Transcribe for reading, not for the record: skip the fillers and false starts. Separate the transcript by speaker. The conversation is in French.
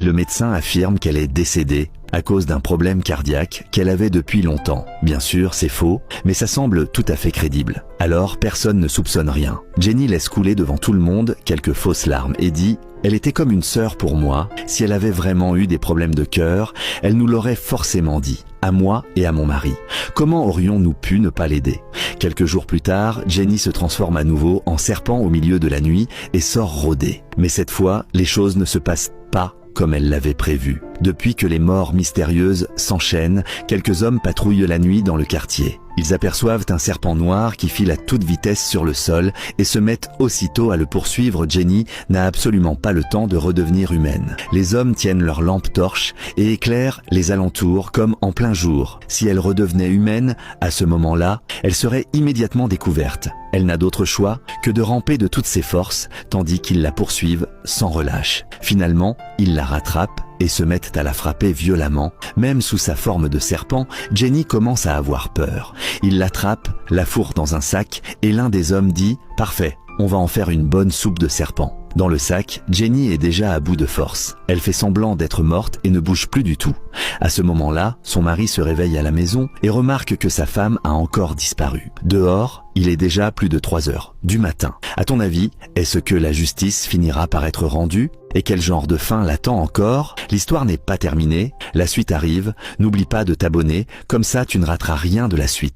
Speaker 1: Le médecin affirme qu'elle est décédée à cause d'un problème cardiaque qu'elle avait depuis longtemps. Bien sûr, c'est faux, mais ça semble tout à fait crédible. Alors, personne ne soupçonne rien. Jenny laisse couler devant tout le monde quelques fausses larmes et dit « Elle était comme une sœur pour moi. Si elle avait vraiment eu des problèmes de cœur, elle nous l'aurait forcément dit, à moi et à mon mari. Comment aurions-nous pu ne pas l'aider ?» Quelques jours plus tard, Jenny se transforme à nouveau en serpent au milieu de la nuit et sort rôder. Mais cette fois, les choses ne se passent pas comme elle l'avait prévu. Depuis que les morts mystérieuses s'enchaînent, quelques hommes patrouillent la nuit dans le quartier. Ils aperçoivent un serpent noir qui file à toute vitesse sur le sol et se mettent aussitôt à le poursuivre. Jenny n'a absolument pas le temps de redevenir humaine. Les hommes tiennent leurs lampes torches et éclairent les alentours comme en plein jour. Si elle redevenait humaine, à ce moment-là, elle serait immédiatement découverte. Elle n'a d'autre choix que de ramper de toutes ses forces, tandis qu'ils la poursuivent sans relâche. Finalement, ils la rattrapent et se mettent à la frapper violemment. Même sous sa forme de serpent, Jenny commence à avoir peur. Ils l'attrapent, la fourrent dans un sac et l'un des hommes dit « Parfait, on va en faire une bonne soupe de serpent ». Dans le sac, Jenny est déjà à bout de force. Elle fait semblant d'être morte et ne bouge plus du tout. À ce moment-là, son mari se réveille à la maison et remarque que sa femme a encore disparu. Dehors, il est déjà plus de 3 heures du matin. À ton avis, est-ce que la justice finira par être rendue? Et quel genre de fin l'attend encore? L'histoire n'est pas terminée, la suite arrive. N'oublie pas de t'abonner, comme ça tu ne rateras rien de la suite.